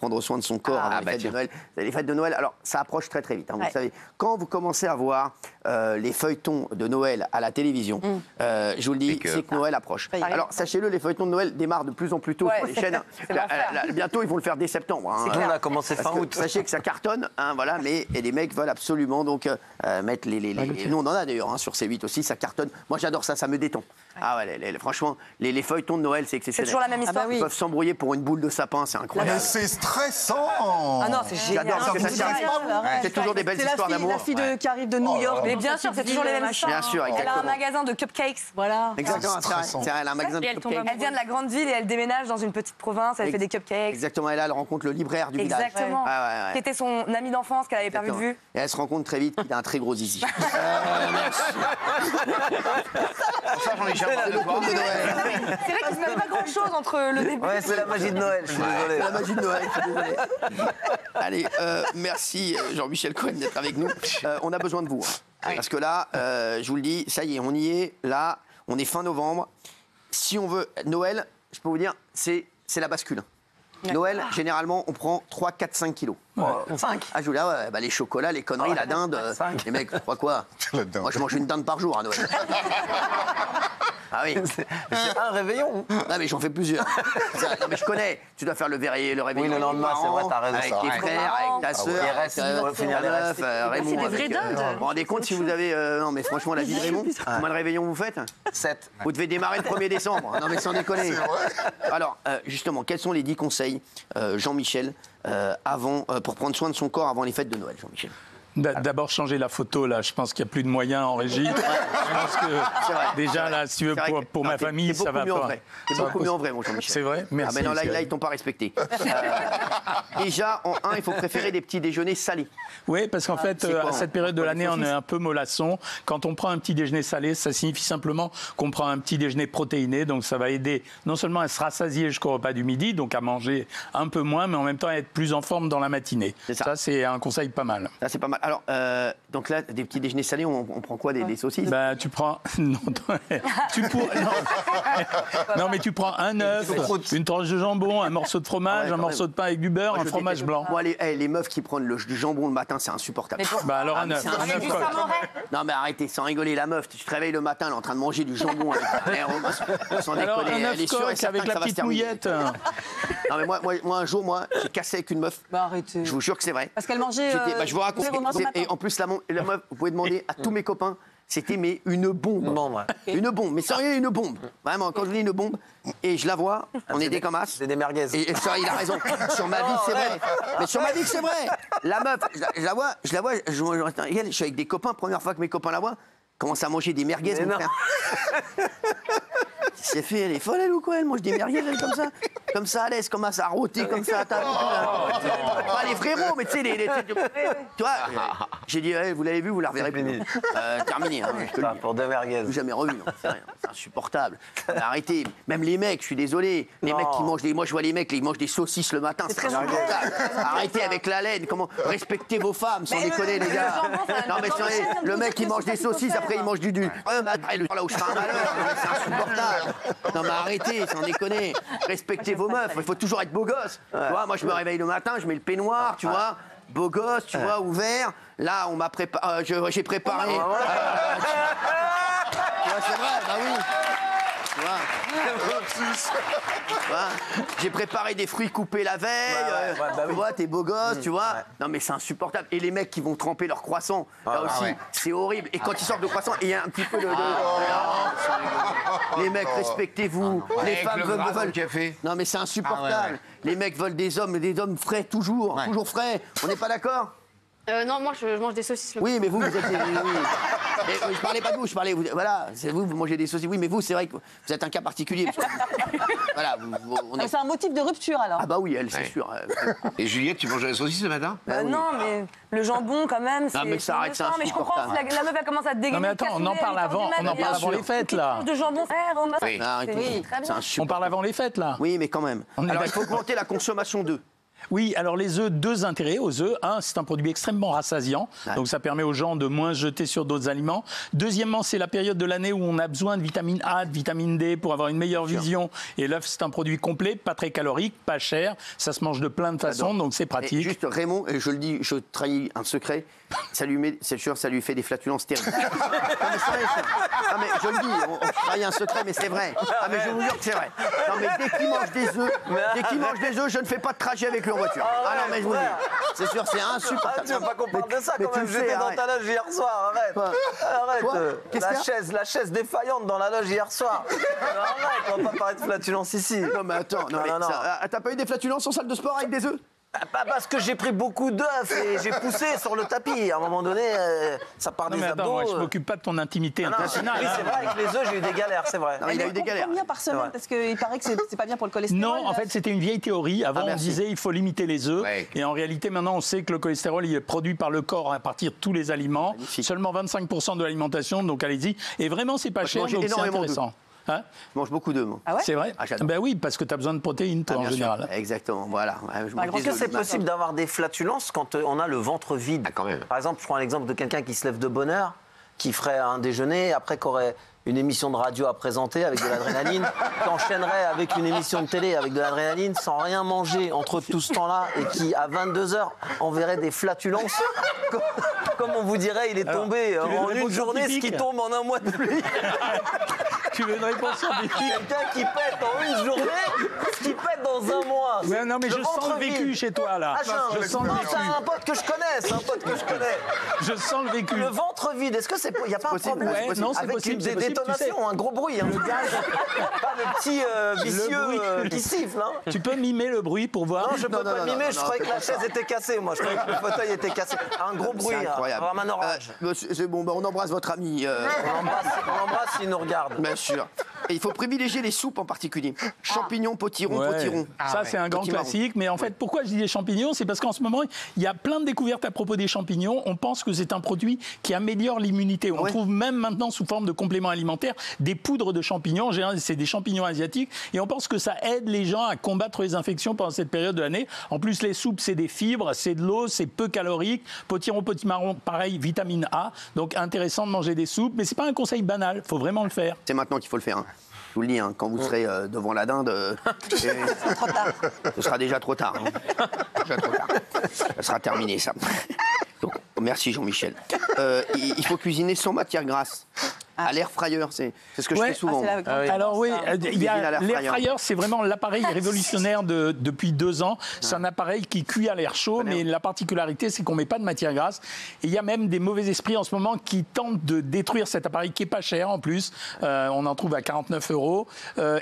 prendre soin de son corps avant les fêtes de Noël. Les fêtes de Noël, alors ça approche très très vite. Vous le savez, quand vous commencez à voir les feuilletons de Noël à la télévision, je vous le dis, c'est que Noël approche. Alors sachez-le, les feuilletons de Noël démarrent de plus en plus tôt sur les chaînes. Bientôt, ils vont le faire dès septembre. On a commencé fin août. Sachez que ça cartonne, voilà, mais les mecs veulent absolument donc mettre nous on en a d'ailleurs sur C8 aussi, ça cartonne. Moi j'adore ça, ça me détend. Ah ouais, franchement, les feuilletons de Noël, c'est exceptionnel. C'est toujours la même histoire. Ils peuvent s'embrouiller pour une boule de sapin, c'est incroyable. Mais c'est stressant. Ah non, c'est génial. J'adore parce que c'est toujours des belles histoires d'amour. C'est la fille qui arrive de New York. Mais bien sûr, c'est toujours les mêmes histoires. Bien sûr, Elle a exactement. un magasin de cupcakes. Voilà. Exactement, c'est vrai, elle a un magasin de cupcakes. Elle vient de la grande ville et elle déménage dans une petite province. Elle fait des cupcakes. Exactement, et là, elle rencontre le libraire du village. Exactement. Qui était son ami d'enfance qu'elle avait perdu de vue. Et elle se rend compte très vite qu'il a un très gros zizi. Ça, j'en ai jamais parlé de toi. C'est vrai qu'il se passe pas grand-chose entre le début. Ouais, c'est la magie de Noël, je suis désolé. La magie de Noël, je suis désolé. Allez, merci Jean-Michel Cohen d'être avec nous. On a besoin de vous. Parce que là, je vous le dis, ça y est, on y est. Là, on est fin novembre. Si on veut Noël, je peux vous dire, c'est la bascule. Noël, généralement, on prend 3, 4, 5 kilos. 5. Ah, je vous dis, les chocolats, les conneries, la dinde. Les mecs, crois quoi? Moi, je mange une dinde par jour à Noël. Ah oui. C'est un réveillon. Non, mais j'en fais plusieurs. Non, mais je connais. Tu dois faire le réveillon. Oui, le lendemain, c'est vrai, t'as raison. Avec ça. tes frères, avec ta sœur, finir les restes. Raymond. C'est des vraies dindes. Vous vous rendez compte si vous avez. Non, mais franchement, la vie de Raymond, combien de réveillons vous faites? 7. Vous devez démarrer le 1er décembre. Non, mais sans déconner. Alors, justement, quels sont les 10 conseils, Jean-Michel, pour prendre soin de son corps avant les fêtes de Noël, Jean-Michel? D'abord changer la photo, là. Je pense qu'il n'y a plus de moyens en régie. Je pense que déjà, là, si tu veux, pour ma famille, ça va pas. C'est beaucoup mieux en vrai, mon Jean-Michel. C'est vrai? Merci. Ah, mais non, là, ils t'ont pas respecté. Déjà, en 1, il faut préférer des petits déjeuners salés. Oui, parce qu'en fait, à cette période de l'année, on est un peu mollasson. Quand on prend un petit déjeuner salé, ça signifie simplement qu'on prend un petit déjeuner protéiné. Donc, ça va aider non seulement à se rassasier jusqu'au repas du midi, donc à manger un peu moins, mais en même temps à être plus en forme dans la matinée. Ça, c'est un conseil pas mal. Ça, c'est pas mal. Alors, donc là, des petits déjeuners salés, on prend quoi, des saucisses? Bah, tu prends... Non, non, mais tu prends un œuf, une tranche de jambon, un morceau de fromage, un morceau de pain avec du beurre, un fromage blanc. Moi, les meufs qui prennent du jambon le matin, c'est insupportable. Bah alors un œuf. Non, mais arrêtez, sans rigoler, la meuf, tu te réveilles le matin, elle est en train de manger du jambon avec un air, sans alors, déconner. un œuf coq avec la petite mouillette. Non, mais moi, un jour, j'ai cassé avec une meuf. Bah arrêtez. Je vous jure que c'est vrai. Parce qu'elle mangeait. Je vous raconte. Et en plus, la meuf, vous pouvez demander à tous mes copains, c'était une bombe. Une bombe, mais sérieux, une bombe. Vraiment, quand je dis une bombe, et je la vois, on est des comme as. C'est des merguez. Et ça, il a raison. Sur ma vie, c'est vrai. Mais sur ma vie, c'est vrai. La meuf, je la vois, je suis avec des copains, première fois que mes copains la voient, commence à manger des merguez, mon frère. C'est fait, elle est folle, elle ou quoi? Elle mange des merguez, elle, comme ça à l'aise, comme ça, à rôter, comme ça, à table. Pas les frérots, mais tu sais, tu vois, j'ai dit, vous l'avez vu, vous la reverrez plus. Terminé, hein, je te le dis. Pour 2 merguez. Jamais revu, non, c'est insupportable. Arrêtez, même les mecs, je suis désolé, les mecs qui mangent moi je vois les mecs, ils mangent des saucisses le matin, c'est insupportable. Arrêtez avec la laine, respectez vos femmes, sans déconner, les gars. Non, mais le mec qui mange des saucisses, après il mange du là où je fais un malheur, c'est insupportable. Non mais arrêtez, sans déconner. Respectez vos meufs, il faut toujours être beau gosse. Tu vois, moi je me réveille le matin, je mets le peignoir, tu vois, beau gosse, tu vois, ouvert. Là, on m'a préparé, j'ai préparé. Tu vois, c'est vrai, bah oui. Tu vois, j'ai préparé des fruits coupés la veille. Tu vois, t'es beau gosse, tu vois. Non mais c'est insupportable. Et les mecs qui vont tremper leur croissant, là aussi, c'est horrible. Et quand ils sortent de croissant, il y a un petit peu de... Les mecs, respectez-vous. Les femmes veulent... Non mais c'est insupportable. Les mecs veulent des hommes frais toujours frais. On n'est pas d'accord? Non, moi je mange des saucisses. Oui, mais vous êtes des... Oui. Je parlais pas de vous, je parlais... Voilà, c'est vous mangez des saucisses. Oui, mais vous, c'est vrai que vous êtes un cas particulier. Voilà, C'est un motif de rupture, alors. Ah bah oui, elle, c'est sûr. Et Juliette, tu mangeais des saucisses ce matin? Non, mais le jambon, quand même, c'est... Non, mais ça arrête, c'est insupportable. Mais je comprends, la meuf, elle commence à te dégainer. Non, mais attends, on en parle avant les fêtes, là. De jambon, Arrêtez, c'est insupportable. On parle avant les fêtes, là. Oui, mais quand même. Alors, il faut augmenter la consommation d'œufs. Oui, alors les œufs, deux intérêts aux œufs. Un, c'est un produit extrêmement rassasiant, donc ça permet aux gens de moins jeter sur d'autres aliments. Deuxièmement, c'est la période de l'année où on a besoin de vitamine A, de vitamine D pour avoir une meilleure vision. Et l'œuf, c'est un produit complet, pas très calorique, pas cher. Ça se mange de plein de façons, donc c'est pratique. Et juste Raymond, et je le dis, je trahis un secret, ça lui fait des flatulences terribles. Non mais c'est vrai, ça. Non mais je le dis, on trahit un secret, mais c'est vrai. Ah mais je vous jure que c'est vrai. Non mais dès qu'il mange des œufs, je ne fais pas de trajet avec lui en voiture. Ah non mais je vous le dis, c'est sûr, c'est insupportable. Tu veux pas qu'on parle de ça quand tu même? le J'étais sais, dans arrête. ta loge hier soir, arrête. Quoi Arrête. Quoi Qu'est-ce qu'il y a La chaise défaillante dans la loge hier soir. Arrête, on va pas parler de flatulence ici. Non mais attends, non, mais t'as pas eu des flatulences en salle de sport avec des œufs? Pas parce que j'ai pris beaucoup d'œufs et j'ai poussé sur le tapis. À un moment donné, ça part Non, des mais abdos. attends, moi, je m'occupe pas de ton intimité Non, intestinale. oui, c'est vrai, avec les œufs, j'ai eu des galères, c'est vrai. Non, il a eu des galères. Combien par semaine? Parce qu'il paraît que c'est pas bien pour le cholestérol. Non, en fait, c'était une vieille théorie. Avant, on merci. disait il faut limiter les œufs. Ouais. Et en réalité, maintenant, on sait que le cholestérol il est produit par le corps à partir de tous les aliments. Magnifique. Seulement 25% de l'alimentation, donc allez-y. Et vraiment, c'est pas Moi, je cher, mange donc c'est énormément intéressant. Hein? Je mange beaucoup d'œufs, moi. Ah ouais? C'est vrai? Ah, j'adore. Ben oui, parce que tu as besoin de protéines, toi, Ah, en bien sûr. général. Exactement, voilà. Ouais, je mange Est-ce des que c'est œufs le possible d'avoir des flatulences quand on a le ventre vide? Ah, quand même. Par exemple, je prends l'exemple de quelqu'un qui se lève de bonne heure, qui ferait un déjeuner, après qui aurait une émission de radio à présenter avec de l'adrénaline, qui enchaînerait avec une émission de télé avec de l'adrénaline sans rien manger entre tout ce temps-là et qui, à 22h, enverrait des flatulences. Comme on vous dirait, il est tombé tu veux en une une réponse journée, ce qui scientifique? tombe en un mois de pluie. Tu veux une réponse scientifique? Quelqu'un qui pète en une journée, ce qui pète dans un mois. Ouais, non, mais Le je sens ventre le vécu vide. chez toi, là. Ah, Je sens le non, vécu. c'est un pote que je connais, c'est un pote que je connais. Je sens le vécu. Le ventre vide, est-ce que c'est... Il n'y a pas un possible, problème ouais, non, c'est avec possible, c'est des possible, tu détonations, un gros bruit. Hein. Pas le petit vicieux bruit. qui siffle. Hein. Tu peux mimer le bruit pour voir? Non, je peux pas mimer, je croyais que la chaise était cassée, moi. Je croyais que le fauteuil était cassé. Un gros bruit, C'est incroyable. vraiment un orage. C'est bon, bah, on embrasse votre ami. On l'embrasse s'il nous regarde. Bien sûr. Et il faut privilégier les soupes en particulier. Champignons, potirons, Ouais. potirons. Ça, c'est un grand Potimarron. classique. Mais en fait, pourquoi je dis les champignons? C'est parce qu'en ce moment, il y a plein de découvertes à propos des champignons. On pense que c'est un produit qui améliore l'immunité. On ouais. trouve même maintenant, sous forme de compléments alimentaires, des poudres de champignons. En général, c'est des champignons asiatiques. Et on pense que ça aide les gens à combattre les infections pendant cette période de l'année. En plus, les soupes, c'est des fibres, c'est de l'eau, c'est peu calorique. Potiron, potimarron, pareil, vitamine A. Donc, intéressant de manger des soupes. Mais c'est pas un conseil banal. Il faut vraiment le faire. C'est maintenant qu'il faut le faire. Hein. Je vous le dis, hein, quand vous serez devant la dinde, Trop tard. ce sera déjà trop tard. Hein. Déjà trop tard. Ça sera terminé, ça. Donc, merci Jean-Michel. Il faut cuisiner sans matière grasse. À l'air fryer, c'est ce que je Ouais. fais souvent. Ah, c'est là avec Alors oui, ça. il y Cuisine à a l'air l'air fryer. fryer, c'est vraiment l'appareil révolutionnaire depuis 2 ans. C'est un appareil qui cuit à l'air chaud, mais la particularité, c'est qu'on met pas de matière grasse. Et il y a même des mauvais esprits en ce moment qui tentent de détruire cet appareil qui est pas cher en plus. On en trouve à 49 €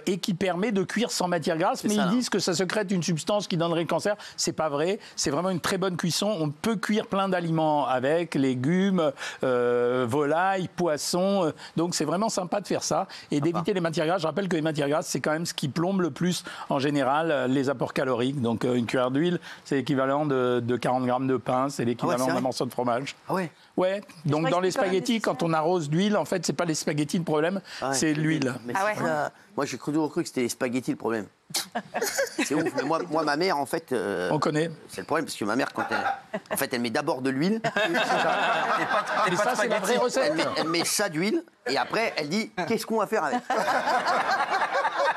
et qui permet de cuire sans matière grasse. Mais ça, ils là. disent que ça sécrète une substance qui donnerait le cancer. C'est pas vrai. C'est vraiment une très bonne cuisson. On peut cuire plein d'aliments avec légumes, volailles, poissons. Donc c'est vraiment sympa de faire ça et d'éviter les matières grasses. Je rappelle que les matières grasses, c'est quand même ce qui plombe le plus en général les apports caloriques. Donc une cuillère d'huile, c'est l'équivalent de 40 grammes de pain, c'est l'équivalent c'est d'un vrai morceau de fromage. Ah ouais. Ouais, donc crois dans que les c'est quand même spaghettis, quand on arrose d'huile, en fait, c'est pas les spaghettis le problème, Ah ouais. c'est l'huile. Mais Ah ouais. c'est ça. Moi, j'ai toujours cru que c'était les spaghettis le problème. C'est ouf. Mais moi, ma mère, en fait, On connaît. c'est le problème parce que ma mère, quand elle met d'abord de l'huile. Mais ça, c'est la vraie recette. Elle met ça d'huile et après elle dit qu'est-ce qu'on va faire avec.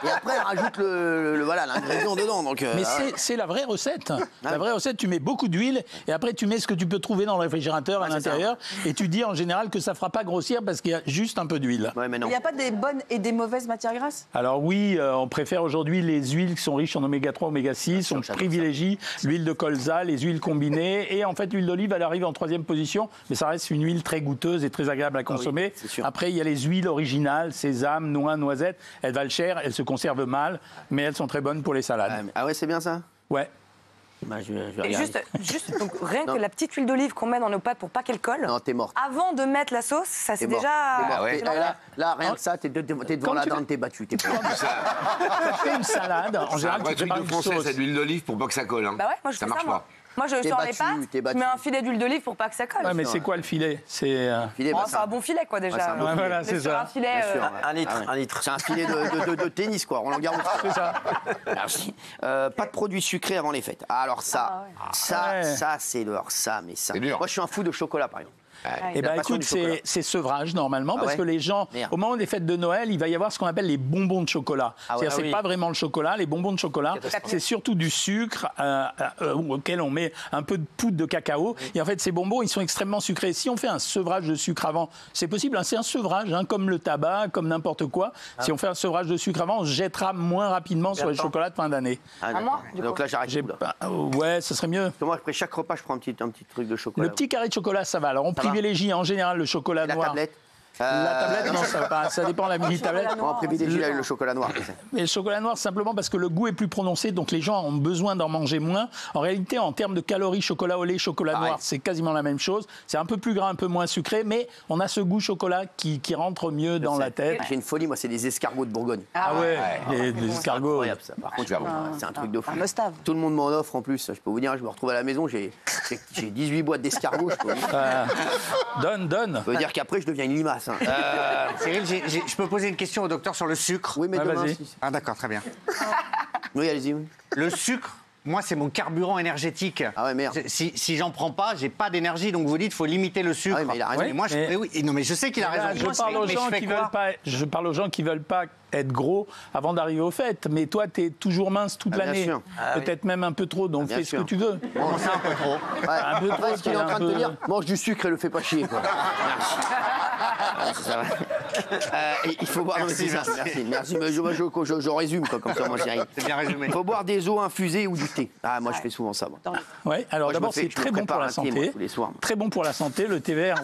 Et après elle rajoute voilà l'ingrédient dedans. Donc, Mais c'est la vraie recette. La vraie recette, tu mets beaucoup d'huile et après tu mets ce que tu peux trouver dans le réfrigérateur à c'est l'intérieur et tu dis en général que ça fera pas grossir parce qu'il y a juste un peu d'huile. Ouais, mais Il non. n'y a pas des bonnes et des mauvaises matières grasses? Alors oui, on préfère aujourd'hui les huiles qui sont riches en oméga 3, oméga 6. On j'adore privilégie l'huile de colza, les huiles combinées. Et en fait, l'huile d'olive, elle arrive en 3e position. Mais ça reste une huile très goûteuse et très agréable à consommer. c'est sûr. Après, il y a les huiles originales, sésame, noix, noisette. Elles valent cher, elles se conservent mal, mais elles sont très bonnes pour les salades. Ah ouais, c'est bien ça. Ouais. Bah, je vais Et regarder. juste donc, rien que la petite huile d'olive qu'on met dans nos pâtes pour pas qu'elle colle, Non, t'es morte. avant de mettre la sauce, ça T'es c'est mort. déjà... T'es mort. ouais. Et là, rien que ça, t'es devant Quand la tu dinde, t'es battu. T'es prêt. Quand tu fais une salade, en C'est un général, vrai tu truc prépares de une français, sauce. cette huile d'olive, pour pas que ça colle. Hein. Bah ouais, moi je ça fais marche ça, moi. pas. Moi, je T'es sors les battu, pâtes, t'es je battu. mets un filet d'huile d'olive pour pas que ça colle. Ouais, mais c'est quoi le filet? C'est Filet, Oh, bah, c'est un bon filet, quoi, Ouais, c'est déjà. un bon Ouais, filet. voilà, Mais c'est sur un ça. filet. Bien sûr, ouais. Un litre, Ah ouais. un litre. C'est un filet de tennis, quoi. Roland Garros. C'est ça. Merci. Pas de produits sucrés avant les fêtes. Alors ça, Ah ouais. ça c'est dur. Ça, mais ça. C'est dur. Moi, je suis un fou de chocolat, par exemple. Eh La ben passion écoute, du chocolat. c'est sevrage normalement parce ouais que les gens, Merde. au moment des fêtes de Noël, il va y avoir ce qu'on appelle les bonbons de chocolat. Ah ouais, C'est-à-dire c'est pas vraiment le chocolat, les bonbons de chocolat, c'est surtout du sucre auquel on met un peu de poudre de cacao. Et en fait, ces bonbons, ils sont extrêmement sucrés. Si on fait un sevrage de sucre avant, c'est possible, hein, c'est un sevrage, hein, comme le tabac, comme n'importe quoi. Si on fait un sevrage de sucre avant, on se jettera moins rapidement sur les chocolats de fin d'année. Ah, À moi, d'accord. du Donc coup. là, j'arrête J'ai tout, là. pas- Ouais, ce serait mieux. Parce que moi, après chaque repas, je prends un petit truc de chocolat. Le petit carré de chocolat, ça va. Alors on Ça va privilégie en général le chocolat La noir. tablette. La tablette, non, ça va pas. Ça dépend de la mini tablette. On privilégie le chocolat noir. Mais le chocolat noir, simplement parce que le goût est plus prononcé, donc les gens ont besoin d'en manger moins. En réalité, en termes de calories, chocolat au lait, chocolat Pareil. noir, c'est quasiment la même chose. C'est un peu plus gras, un peu moins sucré, mais on a ce goût chocolat qui rentre mieux dans la tête. J'ai une folie, moi, c'est des escargots de Bourgogne. Ah ouais, les escargots. Incroyable, ça. Par contre, c'est un truc de fou. Un must-have. Tout le monde m'en offre en plus. Je peux vous dire, je me retrouve à la maison, j'ai 18 boîtes d'escargots. Je peux vous dire. Donne. Ça veut dire qu'après, je deviens une limace. Hein. Cyril, je peux poser une question au docteur sur le sucre? Oui, mais Ouais, demain, vas-y. si. Ah d'accord, très bien. Oui, allez-y. Oui. Le sucre, moi, c'est mon carburant énergétique. Ah ouais, merde. Si j'en prends pas, j'ai pas d'énergie, donc vous dites faut limiter le sucre. Ah ouais, mais il a raison. Et moi, Mais- oui, non, mais je sais qu'il a Là, raison. je parle aux Mais gens je fais qui quoi veulent pas. Je parle aux gens qui veulent pas être gros avant d'arriver aux fêtes. Mais toi, tu es toujours mince toute Ah, bien l'année. sûr. Peut-être même un peu trop. Donc bien fais ce sûr. que tu veux. Bon, c'est un peu trop. Un peu trop. Ouais, ce qu'il est en train de te dire, mange du sucre et le fais pas chier. Quoi. Merci. Ouais, c'est ça, ouais. Il faut boire. Merci, Non, mais c'est ça, merci. Mais je résume, quoi, comme ça, moi, j'y arrive. C'est bien résumé. Il faut boire des eaux infusées ou du thé. Ah, moi, je fais souvent ça. Moi. Ouais, alors Moi, je d'abord, me fais- c'est je me très bon pour prépare la un thé, moi, santé. tous les soirs. Très bon pour la santé, le thé vert.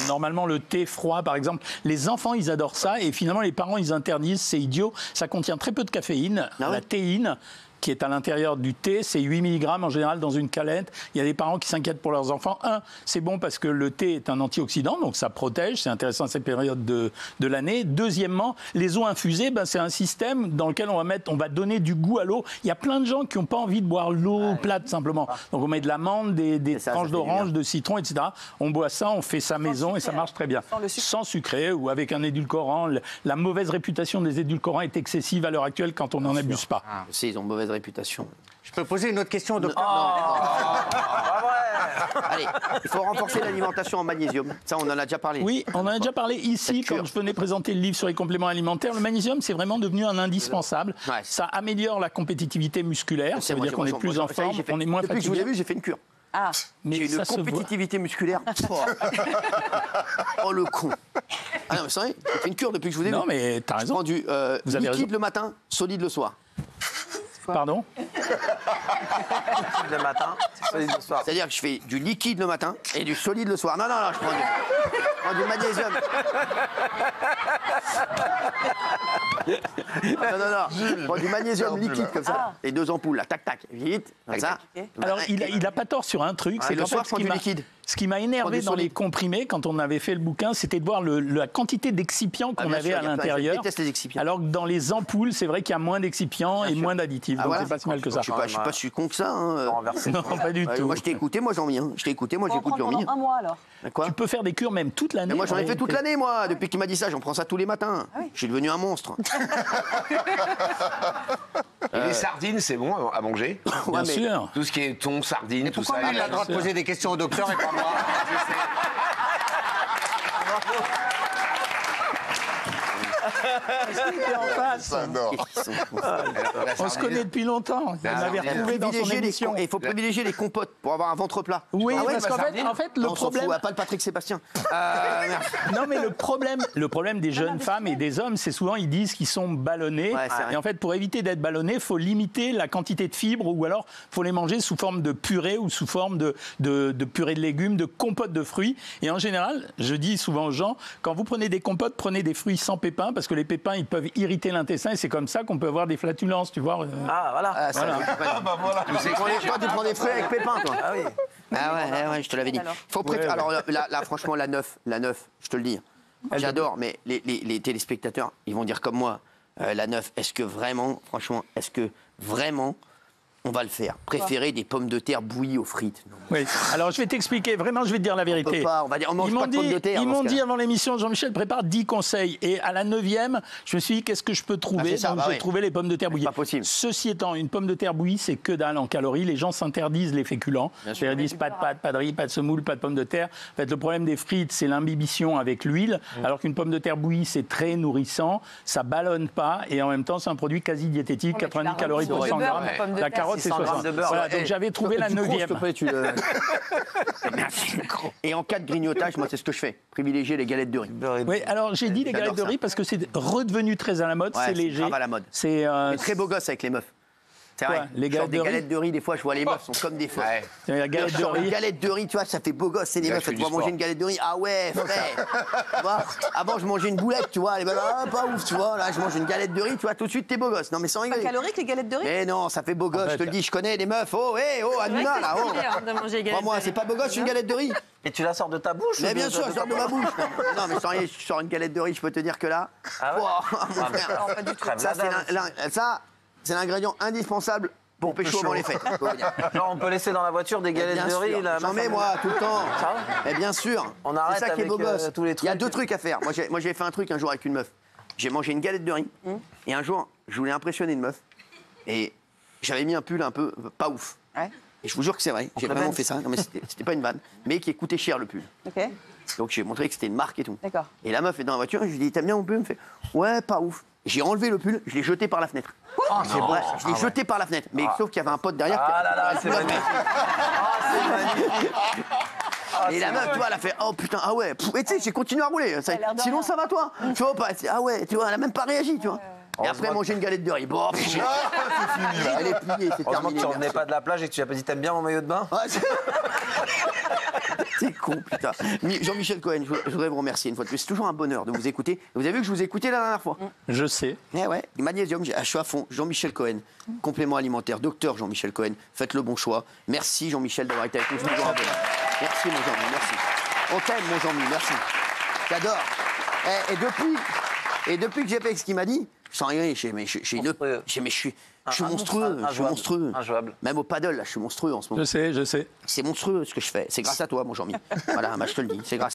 Normalement, le thé froid, par exemple, les enfants, ils adorent ça. Et finalement, les parents, ils interdisent. C'est idiot. Ça contient très peu de caféine. Ah ouais La théine, qui est à l'intérieur du thé, c'est 8 mg en général dans une canette. Il y a des parents qui s'inquiètent pour leurs enfants. C'est bon parce que le thé est un antioxydant, donc ça protège. C'est intéressant à cette période de l'année. Deuxièmement, les eaux infusées, c'est un système dans lequel on va donner du goût à l'eau. Il y a plein de gens qui n'ont pas envie de boire l'eau plate simplement. Donc on met de l'amande, des ça, tranches ça fait du d'orange, bien. de citron, etc. On boit ça, on fait ça maison et ça marche très bien. Sans le sucre. Sans sucré ou avec un édulcorant. La mauvaise réputation des édulcorants est excessive à l'heure actuelle quand on n'en abuse pas. Je sais, ils ont une mauvaise réputation. Je peux poser une autre question au docteur? Allez, il faut renforcer l'alimentation en magnésium. Ça, on en a déjà parlé. Oui, on en a déjà parlé ici Cette cure. quand je venais présenter le livre sur les compléments alimentaires. Le magnésium, c'est vraiment devenu un indispensable. Ouais. Ça améliore la compétitivité musculaire. Ça veut Moi, dire qu'on est plus en ça y est, forme, j'ai fait- on est moins Depuis que je vous ai fatigué. vu, j'ai fait une cure. Ah, Mais J'ai ça une se voit. compétitivité musculaire. Oh le con. Ah non, mais c'est vrai, j'ai fait une cure depuis que je vous ai vu. Non, mais t'as Je raison. prends du Vous avez liquide raison. le matin, solide le soir. Pardon? Le matin, c'est solide le soir. C'est-à-dire que je fais du liquide le matin et du solide le soir. Non, je prends du magnésium. Non. Je prends du magnésium liquide comme ça. Et 2 ampoules, là, tac, vite, comme ça. Alors, il a pas tort sur un truc. Et le qu'en soir, fait, je prends du liquide. Ce qui m'a énervé du dans les solide. comprimés, quand on avait fait le bouquin, c'était de voir la quantité d'excipients qu'on bien avait sûr, à il y a plein- l'intérieur. je déteste les excipients. Alors que dans les ampoules, c'est vrai qu'il y a moins d'excipients et sûr. moins d'additifs. Ah, donc voilà. c'est pas si mal que ça. Je suis pas si con que ça. Hein. Renversé. Non, pas du tout. Moi, je t'ai écouté, moi j'en mis. Hein. Je t'ai écouté, moi on va en j'écoute prendre Jean-Mi. pendant un mois alors. Quoi Tu peux faire des cures même toute l'année. Mais moi j'en ai en fait toute réalité. l'année, moi. Depuis qu'il m'a dit ça, j'en prends ça tous les matins. Je suis devenu un monstre. Et les sardines, c'est bon à manger? Bien Ouais, mais- sûr. Tout ce qui est thon, sardines, tout ça. Pourquoi il a le droit de poser des questions au docteur et pas moi? On se connaît depuis longtemps. Il m'avait retrouvé dans son émission. Il faut privilégier les compotes pour avoir un ventre plat. Oui, Ah ouais, parce bah, qu'en fait, sardine. en fait, le Non, on s'en problème. fout, pas le Patrick Sébastien. Merci. Non, mais le problème des jeunes femmes et des hommes, c'est souvent ils disent qu'ils sont ballonnés. Ouais, c'est vrai. Et en fait, pour éviter d'être ballonnés, il faut limiter la quantité de fibres ou alors il faut les manger sous forme de purée ou sous forme de purée de légumes, de compote de fruits. Et en général, je dis souvent aux gens, quand vous prenez des compotes, prenez des fruits sans pépins parce que les pépins, ils peuvent irriter l'intestin et c'est comme ça qu'on peut avoir des flatulences, tu vois. Ah, voilà. Ah, ça, tu prends des fruits avec pépins, toi. Ah oui. Ah ouais, je te l'avais dit. Faut alors là, franchement, la neuf, je te le dis. J'adore, mais les téléspectateurs, ils vont dire comme moi, la neuf, est-ce que vraiment, On va le faire. Préférer des pommes de terre bouillies aux frites. Non. Oui. Alors je vais t'expliquer, vraiment je vais te dire la vérité. On peut pas, on mange pas de pommes de terre. Ils dans m'ont ce dit cas-là. avant l'émission, Jean-Michel prépare 10 conseils. Et à la 9e, je me suis dit, qu'est-ce que je peux trouver? c'est ça, Donc bah j'ai oui. trouvé les pommes de terre bouillies. Pas possible. Ceci étant, une pomme de terre bouillie, c'est que dalle en calories. Les gens s'interdisent les féculents. Ils disent pas de pâtes, pas de riz, pas de semoule, pas de pommes de terre. En fait, le problème des frites, c'est l'imbibition avec l'huile. Alors qu'une pomme de terre bouillie, c'est très nourrissant. Ça ballonne pas. Et en même temps, c'est un produit quasi diététique. 90 calories pour 100 grammes. La carotte, c'est 100 grammes 60. de beurre. Voilà, donc j'avais trouvé la Du croc, 9e. s'il te plaît, tu le- Merci. Et en cas de grignotage, moi, c'est ce que je fais. Privilégier les galettes de riz. Oui, alors j'ai dit les J'adore galettes de ça. riz parce que c'est redevenu très à la mode, Ouais, c'est c'est léger. grave à la mode. C'est Mais très beau gosse avec les meufs. C'est Quoi, vrai. les Genre galettes des de riz galettes de riz, des fois, je vois les meufs sont comme des feux. Ouais. la galette de Genre une riz. galette de riz, tu vois, ça fait beau gosse, c'est des Là, meufs. je fais Tu du vas manger sport. une galette de riz, ah ouais, frais. Tu vois, avant, je mangeais une boulette, tu vois, ah, pas ouf, tu vois. Là, je mange une galette de riz, tu vois, tout de suite, t'es beau gosse. Non, mais sans Pas rigoler. calorique les galettes de riz? Mais non, ça fait beau gosse, fait, je te le dis, je connais les meufs. Oh, hé, oh, Hanouna, là, oh. de manger les galettes Crois-moi, de c'est riz. pas beau gosse une galette de riz. Et tu la sors de ta bouche? Mais ou bien de- sûr, je sors de ma bouche. Non, mais sans rien, je sors une galette de riz, je peux te dire que là. Ah ouais? Wow, mon frère. Non, pas du tout. Ça, c'est l'ingrédient indispensable pour pécho avant les fêtes. je peux vous dire. Genre, on peut laisser dans la voiture des galettes Bien de riz. sûr. la J'en meuf, mets elle- moi tout le temps. Ça va Mais bien sûr. On arrête C'est ça qui est avec, beau gosse. tous les Il y a trucs. 2 trucs à faire. Moi j'ai fait un truc un jour avec une meuf. J'ai mangé une galette de riz. Et un jour, je voulais impressionner une meuf. Et j'avais mis un pull un peu pas ouf. Ouais. Et je vous jure que c'est vrai. J'ai te vraiment vanne. fait ça. Non mais c'était pas une vanne. Mais qui coûtait cher le pull. Ok, Donc j'ai montré que c'était une marque et tout. d'accord. Et la meuf est dans la voiture. Je lui dis t'aimes bien mon pull? Elle me fait ouais pas ouf. J'ai enlevé le pull. Je l'ai jeté par la fenêtre. c'est beau. Ouais, je l'ai jeté par la fenêtre. Mais sauf qu'il y avait un pote derrière. Ah qui là a là, c'est magnifique. Et la meuf, tu vois, elle a fait oh putain, ah ouais. Et tu sais, j'ai continué à rouler. a l'air de Sinon, rien. ça va toi? Tu vois pas? Ah ouais, tu vois, elle a même pas réagi, tu vois. Et après, manger une galette de riz. Bon, elle est pliée, c'est Heureusement que terminé. tu revenais merci. pas de la plage et que tu as pas dit t'aimes bien mon maillot de bain. Ouais, c'est con, putain. Jean-Michel Cohen, je voudrais vous remercier une fois de plus. C'est toujours un bonheur de vous écouter. Vous avez vu que je vous écoutais la dernière fois? Je sais. Eh ouais, du magnésium, je suis à fond. Jean-Michel Cohen, complément alimentaire, docteur Jean-Michel Cohen, faites le bon choix. Merci Jean-Michel d'avoir été avec nous. C'est toujours un bonheur. Merci mon Jean-Mi, merci. On t'aime mon Jean-Mi, merci. J'adore. Et depuis que j'ai fait ce qu'il m'a dit, sans rien, je suis monstrueux, je suis monstrueux. Injouable. Même au paddle, là, je suis monstrueux en ce moment. Je sais. C'est monstrueux ce que je fais. C'est grâce à toi, mon Jean-Mi. Voilà, bah, je te le dis, c'est grâce